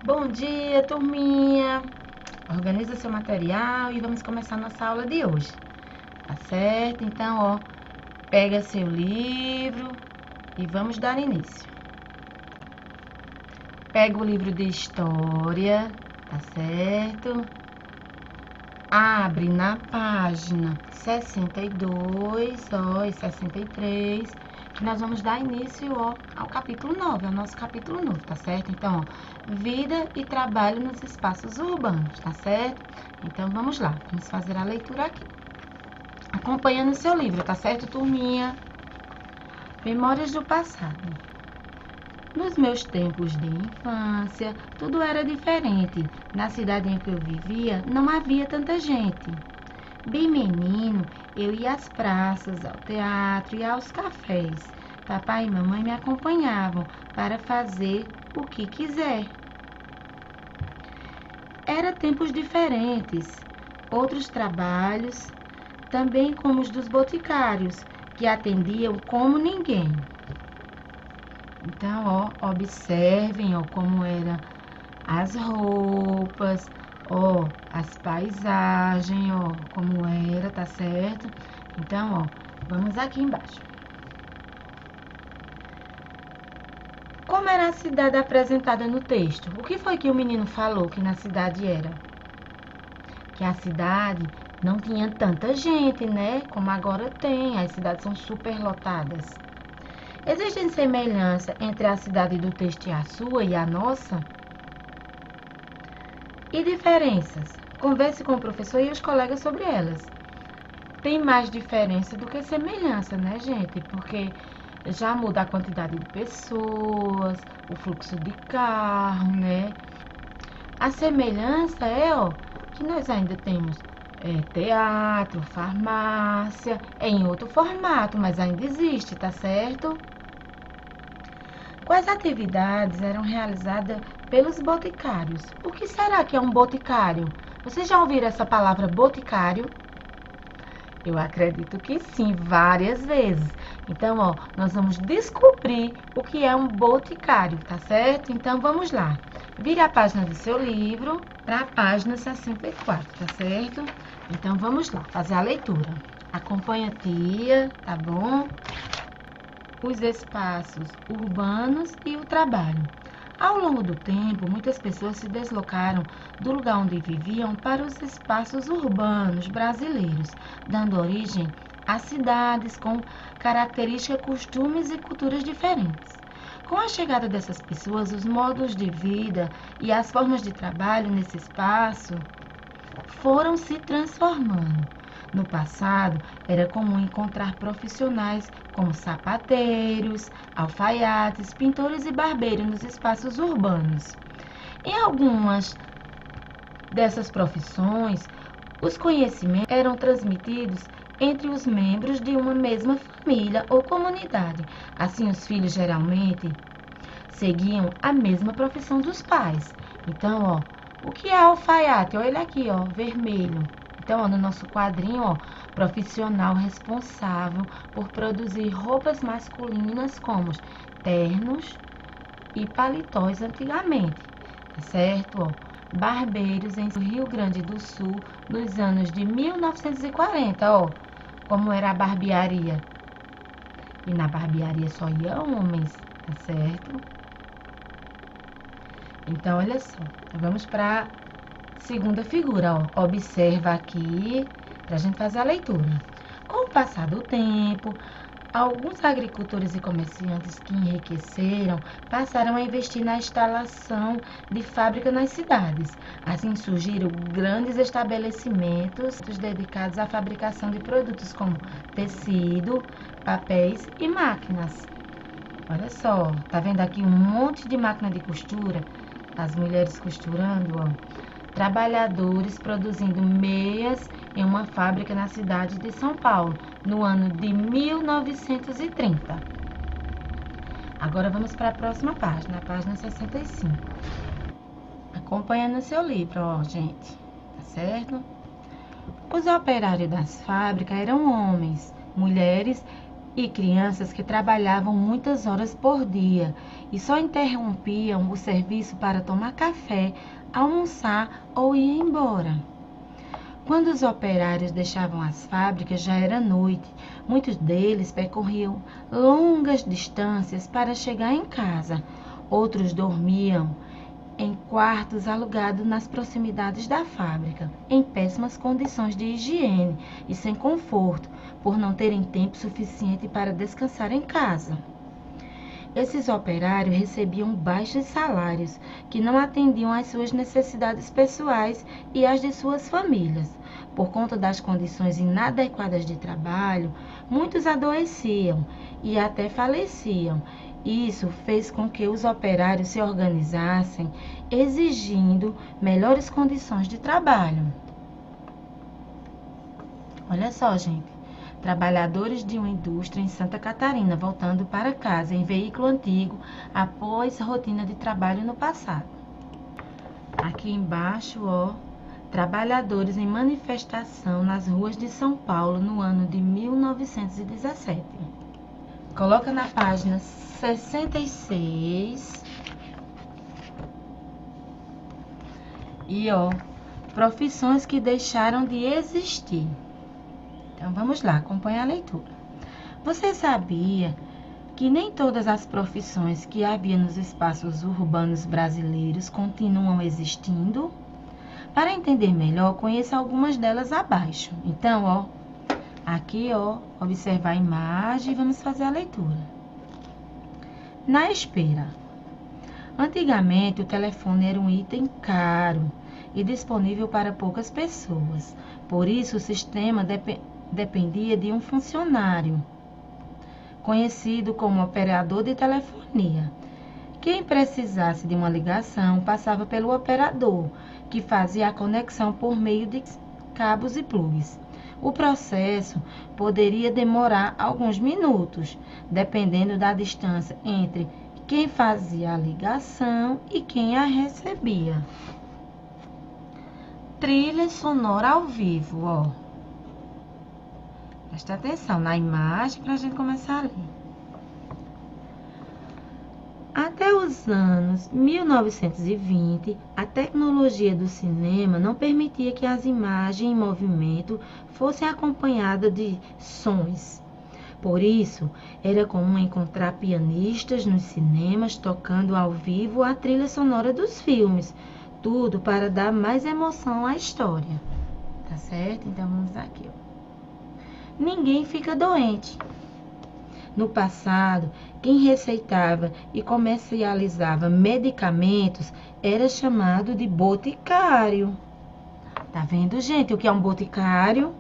Bom dia, turminha! Organiza seu material e vamos começar nossa aula de hoje, tá certo? Então, ó, pega seu livro e vamos dar início. Pega o livro de história, tá certo? Abre na página 62, ó, e 63, que nós vamos dar início, ó, ao capítulo 9, ao nosso capítulo novo, tá certo? Então, ó, vida e trabalho nos espaços urbanos, tá certo? Então, vamos lá, vamos fazer a leitura aqui. Acompanha no seu livro, tá certo, turminha? Memórias do passado. Nos meus tempos de infância, tudo era diferente. Na cidade em que eu vivia, não havia tanta gente. Bem menino, eu ia às praças, ao teatro e aos cafés. Papai e mamãe me acompanhavam para fazer o que quiser. Era tempos diferentes, outros trabalhos, também como os dos boticários, que atendiam como ninguém. Então, ó, observem, ó, como eram as roupas, ó, as paisagens, ó, como era, tá certo? Então, ó, vamos aqui embaixo. Como era a cidade apresentada no texto? O que foi que o menino falou que na cidade era? Que a cidade não tinha tanta gente, né? Como agora tem, as cidades são superlotadas. Existem semelhanças entre a cidade do texto e a sua e a nossa? E diferenças? Converse com o professor e os colegas sobre elas. Tem mais diferença do que semelhança, né, gente? Porque já muda a quantidade de pessoas, o fluxo de carro, né? A semelhança é, ó, que nós ainda temos teatro, farmácia, em outro formato, mas ainda existe, tá certo? Quais atividades eram realizadas pelos boticários? O que será que é um boticário? Vocês já ouviram essa palavra boticário? Eu acredito que sim, várias vezes. Então, ó, nós vamos descobrir o que é um boticário, tá certo? Então, vamos lá. Vire a página do seu livro para a página 64, tá certo? Então, vamos lá, fazer a leitura. Acompanha a tia, tá bom? Os espaços urbanos e o trabalho. Ao longo do tempo, muitas pessoas se deslocaram do lugar onde viviam para os espaços urbanos brasileiros, dando origem a cidades com características, costumes e culturas diferentes. Com a chegada dessas pessoas, os modos de vida e as formas de trabalho nesse espaço foram se transformando. No passado, era comum encontrar profissionais como sapateiros, alfaiates, pintores e barbeiros nos espaços urbanos. Em algumas dessas profissões, os conhecimentos eram transmitidos entre os membros de uma mesma família ou comunidade. Assim, os filhos geralmente seguiam a mesma profissão dos pais. Então, ó, o que é alfaiate? Olha ele aqui, ó, vermelho. Então, ó, no nosso quadrinho, ó, profissional responsável por produzir roupas masculinas como ternos e paletós antigamente, tá certo? Ó, barbeiros em Rio Grande do Sul nos anos de 1940, ó, como era a barbearia. E na barbearia só ia homens, tá certo? Então, olha só, vamos para a segunda figura, ó. Observa aqui, para a gente fazer a leitura. Com o passar do tempo, alguns agricultores e comerciantes que enriqueceram passaram a investir na instalação de fábrica nas cidades. Assim surgiram grandes estabelecimentos dedicados à fabricação de produtos como tecido, papéis e máquinas. Olha só, tá vendo aqui um monte de máquina de costura? As mulheres costurando, ó. Trabalhadores produzindo meias em uma fábrica na cidade de São Paulo, no ano de 1930. Agora vamos para a próxima página, a página 65. Acompanha no seu livro, ó, gente, tá certo? Os operários das fábricas eram homens, mulheres e crianças que trabalhavam muitas horas por dia e só interrompiam o serviço para tomar café, almoçar ou ir embora. Quando os operários deixavam as fábricas, já era noite. Muitos deles percorriam longas distâncias para chegar em casa. Outros dormiam em quartos alugados nas proximidades da fábrica, em péssimas condições de higiene e sem conforto, por não terem tempo suficiente para descansar em casa. Esses operários recebiam baixos salários, que não atendiam às suas necessidades pessoais e às de suas famílias. Por conta das condições inadequadas de trabalho, muitos adoeciam e até faleciam. Isso fez com que os operários se organizassem, exigindo melhores condições de trabalho. Olha só, gente. Trabalhadores de uma indústria em Santa Catarina voltando para casa em veículo antigo após rotina de trabalho no passado. Aqui embaixo, ó, trabalhadores em manifestação nas ruas de São Paulo no ano de 1917. Coloca na página 66. E ó, profissões que deixaram de existir. Então vamos lá, acompanha a leitura. Você sabia que nem todas as profissões que havia nos espaços urbanos brasileiros continuam existindo? Para entender melhor, conheça algumas delas abaixo. Então, ó, aqui, ó, observar a imagem e vamos fazer a leitura. Na espera. Antigamente, o telefone era um item caro e disponível para poucas pessoas. Por isso, o sistema dependia de um funcionário, conhecido como operador de telefonia. Quem precisasse de uma ligação passava pelo operador, que fazia a conexão por meio de cabos e plugs. O processo poderia demorar alguns minutos, dependendo da distância entre quem fazia a ligação e quem a recebia. Trilha sonora ao vivo, ó. Presta atenção na imagem para a gente começar a ler. Até os anos 1920, a tecnologia do cinema não permitia que as imagens em movimento fossem acompanhadas de sons. Por isso, era comum encontrar pianistas nos cinemas tocando ao vivo a trilha sonora dos filmes, tudo para dar mais emoção à história. Tá certo? Então vamos aqui, ó. Ninguém fica doente. No passado, quem receitava e comercializava medicamentos era chamado de boticário. Tá vendo, gente, o que é um boticário?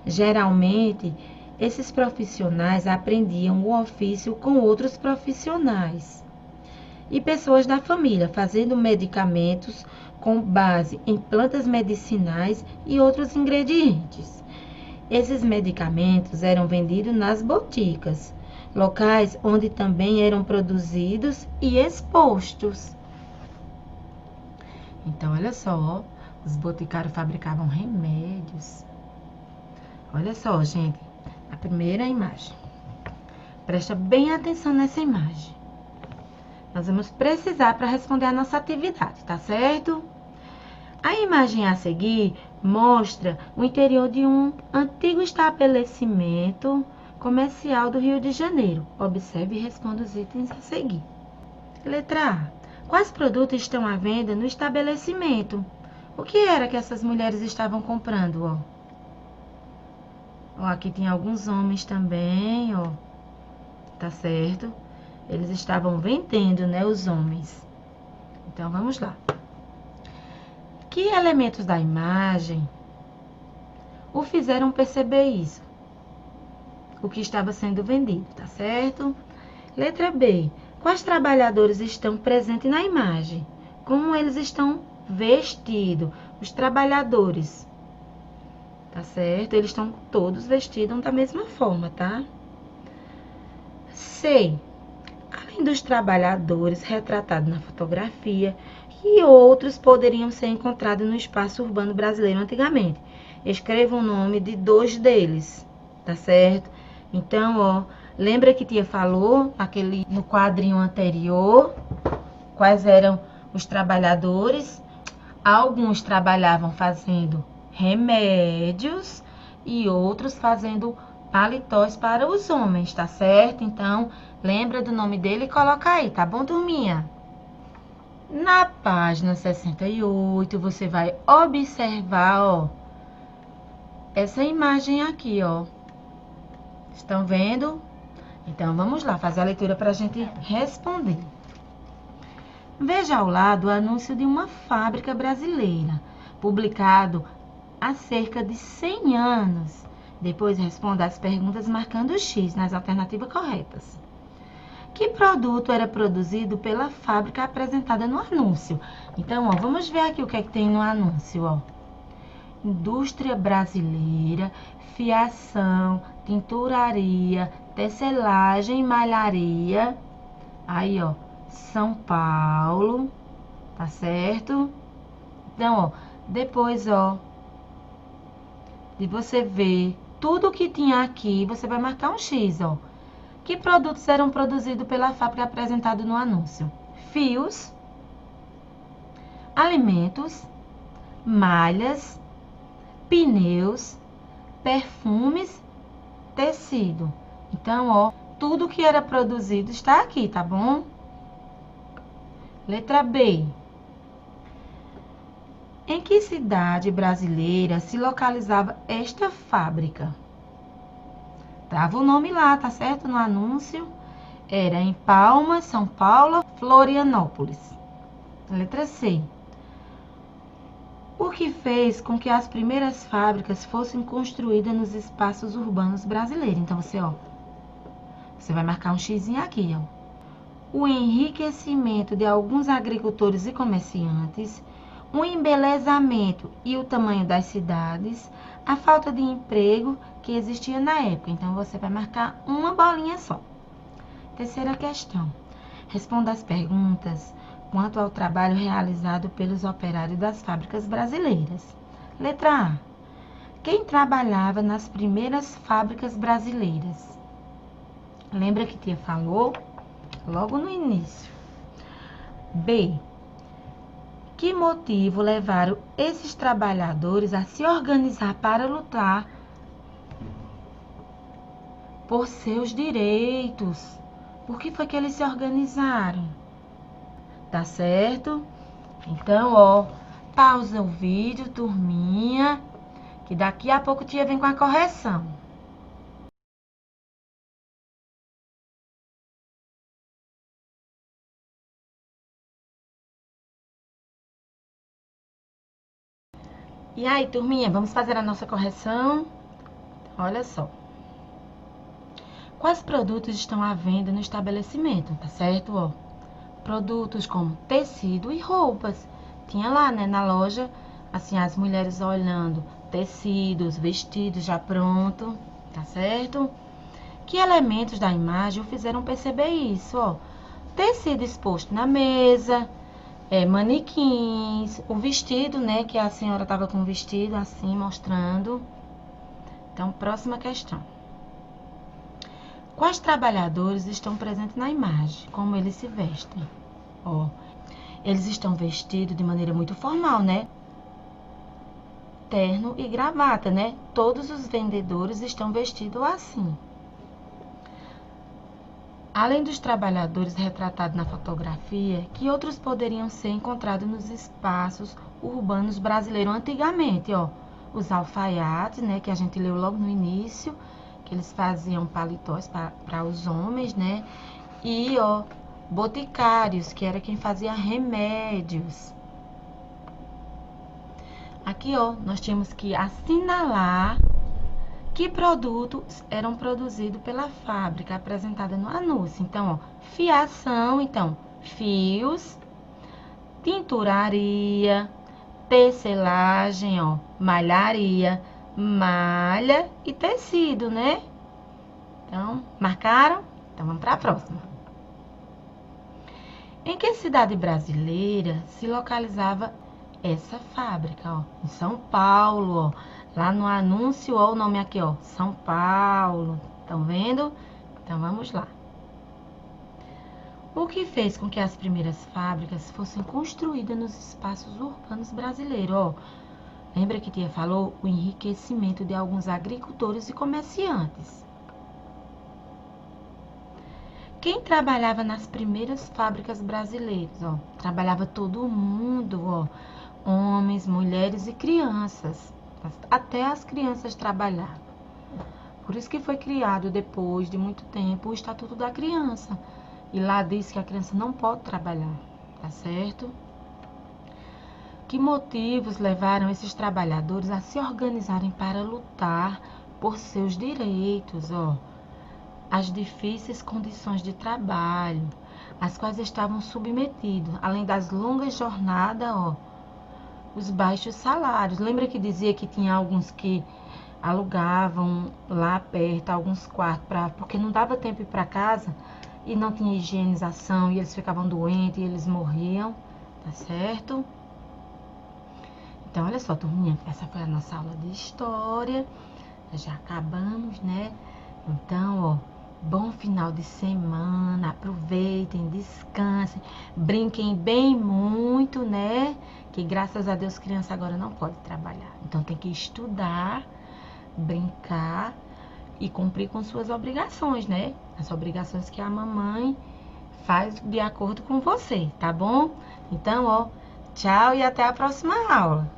Geralmente, esses profissionais aprendiam o ofício com outros profissionais e pessoas da família, fazendo medicamentos com base em plantas medicinais e outros ingredientes. Esses medicamentos eram vendidos nas boticas, locais onde também eram produzidos e expostos. Então, olha só, os boticários fabricavam remédios. Olha só, gente, a primeira imagem. Presta bem atenção nessa imagem. Nós vamos precisar para responder a nossa atividade, tá certo? A imagem a seguir mostra o interior de um antigo estabelecimento comercial do Rio de Janeiro. Observe e responda os itens a seguir. Letra A. Quais produtos estão à venda no estabelecimento? O que era que essas mulheres estavam comprando, ó? Ó, aqui tem alguns homens também, ó. Tá certo? Eles estavam vendendo, né, os homens. Então, vamos lá. Que elementos da imagem o fizeram perceber isso? O que estava sendo vendido, tá certo? Letra B. Quais trabalhadores estão presentes na imagem? Como eles estão vestidos? Os trabalhadores, tá certo? Eles estão todos vestidos da mesma forma, tá? C. Além dos trabalhadores retratados na fotografia, que outros poderiam ser encontrados no espaço urbano brasileiro antigamente? Escreva o nome de 2 deles, tá certo? Então, ó, Lembra que tia falou no quadrinho anterior quais eram os trabalhadores? Alguns trabalhavam fazendo remédios e outros fazendo paletós para os homens, tá certo? Então, lembra do nome dele e coloca aí, tá bom, turminha? Na página 68, você vai observar, ó, essa imagem aqui, ó. Estão vendo? Então, vamos lá fazer a leitura para a gente responder. Veja ao lado o anúncio de uma fábrica brasileira, publicado há cerca de 100 anos. Depois responda as perguntas marcando o X nas alternativas corretas. Que produto era produzido pela fábrica apresentada no anúncio? Então, ó, vamos ver aqui o que é que tem no anúncio, ó. Indústria brasileira, fiação, tinturaria, tecelagem e malharia. Aí, ó, São Paulo, tá certo? Então, ó, depois, ó, de você ver tudo que tinha aqui, você vai marcar um X, ó. Que produtos eram produzidos pela fábrica apresentado no anúncio? Fios, alimentos, malhas, pneus, perfumes, tecido. Então, ó, tudo que era produzido está aqui, tá bom? Letra B. Em que cidade brasileira se localizava esta fábrica? Tava o nome lá, tá certo? No anúncio. Era em Palmas, São Paulo, Florianópolis. Letra C. O que fez com que as primeiras fábricas fossem construídas nos espaços urbanos brasileiros? Então, você vai marcar um xizinho aqui, ó. O enriquecimento de alguns agricultores e comerciantes, o embelezamento e o tamanho das cidades, a falta de emprego que existia na época. Então, você vai marcar uma bolinha só. Terceira questão. Responda as perguntas quanto ao trabalho realizado pelos operários das fábricas brasileiras. Letra A. Quem trabalhava nas primeiras fábricas brasileiras? Lembra que tia falou logo no início. B. Que motivo levaram esses trabalhadores a se organizar para lutar por seus direitos? Por que foi que eles se organizaram? Tá certo? Então, ó, pausa o vídeo, turminha, que daqui a pouco tia vem com a correção. E aí, turminha, vamos fazer a nossa correção? Olha só. Quais produtos estão à venda no estabelecimento, tá certo? Ó, produtos como tecido e roupas. Tinha lá, né, na loja, assim, as mulheres olhando tecidos, vestidos já pronto, tá certo? Que elementos da imagem o fizeram perceber isso, ó? Tecido exposto na mesa, manequins, o vestido, né, que a senhora tava com o vestido assim, mostrando. Então, próxima questão. Quais trabalhadores estão presentes na imagem? Como eles se vestem? Ó, eles estão vestidos de maneira muito formal, né? Terno e gravata, né? Todos os vendedores estão vestidos assim. Além dos trabalhadores retratados na fotografia, que outros poderiam ser encontrados nos espaços urbanos brasileiros antigamente, ó? Os alfaiates, né? Que a gente leu logo no início, que eles faziam paletós para os homens, né? E, ó, boticários, que era quem fazia remédios. Aqui, ó, nós tínhamos que assinalar que produtos eram produzidos pela fábrica apresentada no anúncio. Então, ó, fiação, então, fios, tinturaria, tecelagem, ó, malharia, malha e tecido, né? Então, marcaram? Então, vamos para a próxima. Em que cidade brasileira se localizava essa fábrica, ó? Em São Paulo, ó. Lá no anúncio, ó, o nome aqui, ó, São Paulo. Estão vendo? Então, vamos lá. O que fez com que as primeiras fábricas fossem construídas nos espaços urbanos brasileiros? Ó, lembra que tia falou? O enriquecimento de alguns agricultores e comerciantes. Quem trabalhava nas primeiras fábricas brasileiras? Ó, trabalhava todo mundo, ó, homens, mulheres e crianças. Até as crianças trabalhavam. Por isso que foi criado, depois de muito tempo, o Estatuto da Criança. E lá diz que a criança não pode trabalhar, tá certo? Que motivos levaram esses trabalhadores a se organizarem para lutar por seus direitos, ó? As difíceis condições de trabalho, às quais estavam submetidos, além das longas jornadas, ó, os baixos salários. Lembra que dizia que tinha alguns que alugavam lá perto alguns quartos, porque não dava tempo de ir para casa e não tinha higienização e eles ficavam doentes e eles morriam, tá certo? Então, olha só, turminha, essa foi a nossa aula de história. Já acabamos, né? Então, ó, bom final de semana, aproveitem, descansem, brinquem bem muito, né? Que graças a Deus criança agora não pode trabalhar. Então tem que estudar, brincar e cumprir com suas obrigações, né? As obrigações que a mamãe faz de acordo com você, tá bom? Então, ó, tchau e até a próxima aula.